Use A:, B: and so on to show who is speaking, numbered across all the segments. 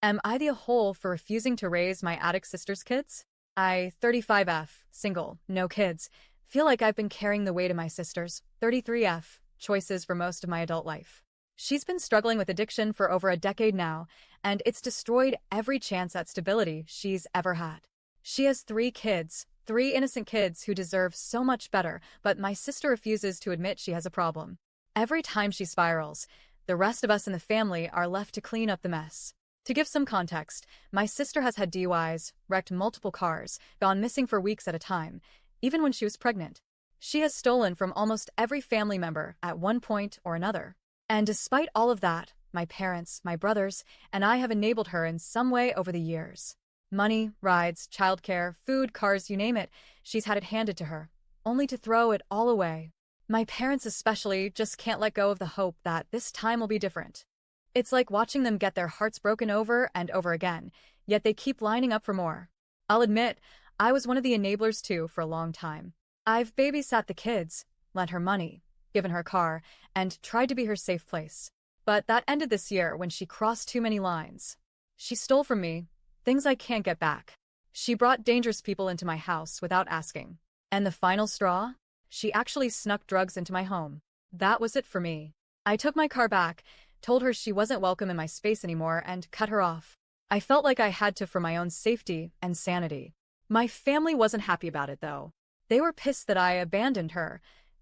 A: Am I the whole for refusing to raise my addict sister's kids? I, 35F, single, no kids, feel like I've been carrying the weight of my sister's, 33F, choices for most of my adult life. She's been struggling with addiction for over a decade now, and it's destroyed every chance at stability she's ever had. She has 3 kids, 3 innocent kids who deserve so much better, but my sister refuses to admit she has a problem. Every time she spirals, the rest of us in the family are left to clean up the mess. To give some context, my sister has had DUIs, wrecked multiple cars, gone missing for weeks at a time, even when she was pregnant. She has stolen from almost every family member at one point or another. And despite all of that, my parents, my brothers, and I have enabled her in some way over the years. Money, rides, childcare, food, cars, you name it, she's had it handed to her, only to throw it all away. My parents especially just can't let go of the hope that this time will be different. It's like watching them get their hearts broken over and over again, yet they keep lining up for more. I'll admit, I was one of the enablers too for a long time. I've babysat the kids, lent her money, given her a car, and tried to be her safe place. But that ended this year when she crossed too many lines. She stole from me, things I can't get back. She brought dangerous people into my house without asking. And the final straw? She actually snuck drugs into my home. That was it for me. I took my car back, told her she wasn't welcome in my space anymore, and cut her off. I felt like I had to for my own safety and sanity. My family wasn't happy about it, though. They were pissed that I abandoned her,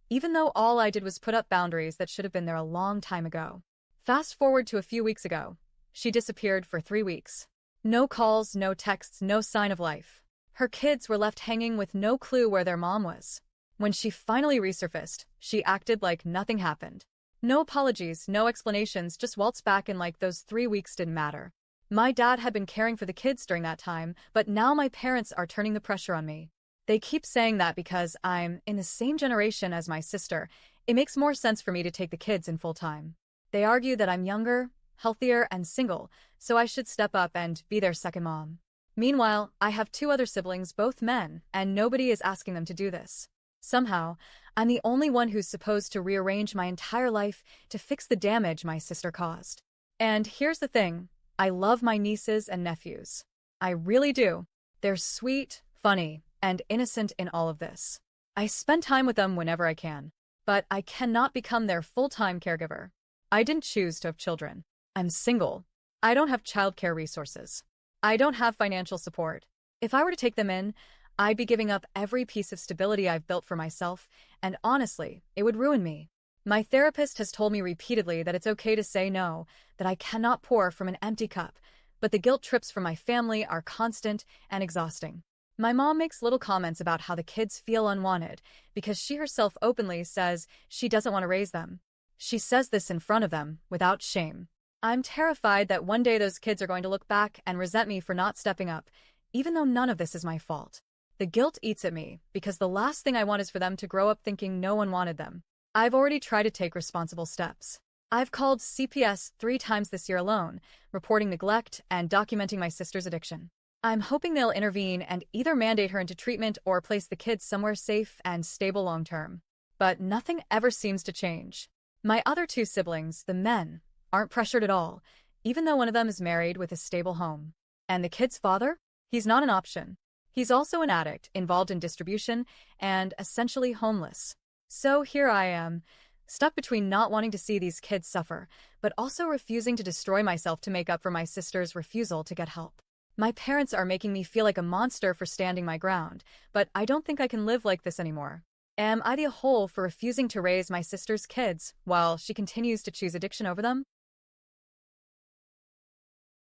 A: even though all I did was put up boundaries that should have been there a long time ago. Fast forward to a few weeks ago. She disappeared for 3 weeks. No calls, no texts, no sign of life. Her kids were left hanging with no clue where their mom was. When she finally resurfaced, she acted like nothing happened. No apologies, no explanations, just waltzed back in like those 3 weeks didn't matter. My dad had been caring for the kids during that time, but now my parents are turning the pressure on me. They keep saying that because I'm in the same generation as my sister, it makes more sense for me to take the kids in full time. They argue that I'm younger, healthier, and single, so I should step up and be their second mom. Meanwhile, I have 2 other siblings, both men, and nobody is asking them to do this. Somehow, I'm the only one who's supposed to rearrange my entire life to fix the damage my sister caused. And here's the thing, I love my nieces and nephews. I really do. They're sweet, funny, and innocent in all of this. I spend time with them whenever I can, but I cannot become their full-time caregiver. I didn't choose to have children. I'm single. I don't have childcare resources. I don't have financial support. If I were to take them in, I'd be giving up every piece of stability I've built for myself, and honestly, it would ruin me. My therapist has told me repeatedly that it's okay to say no, that I cannot pour from an empty cup, but the guilt trips from my family are constant and exhausting. My mom makes little comments about how the kids feel unwanted because she herself openly says she doesn't want to raise them. She says this in front of them, without shame. I'm terrified that one day those kids are going to look back and resent me for not stepping up, even though none of this is my fault. The guilt eats at me because the last thing I want is for them to grow up thinking no one wanted them. I've already tried to take responsible steps. I've called CPS 3 times this year alone, reporting neglect and documenting my sister's addiction. I'm hoping they'll intervene and either mandate her into treatment or place the kids somewhere safe and stable long term. But nothing ever seems to change. My other 2 siblings, the men, aren't pressured at all, even though one of them is married with a stable home. And the kid's father? He's not an option. He's also an addict, involved in distribution, and essentially homeless. So here I am, stuck between not wanting to see these kids suffer, but also refusing to destroy myself to make up for my sister's refusal to get help. My parents are making me feel like a monster for standing my ground, but I don't think I can live like this anymore. Am I the whole for refusing to raise my sister's kids while she continues to choose addiction over them?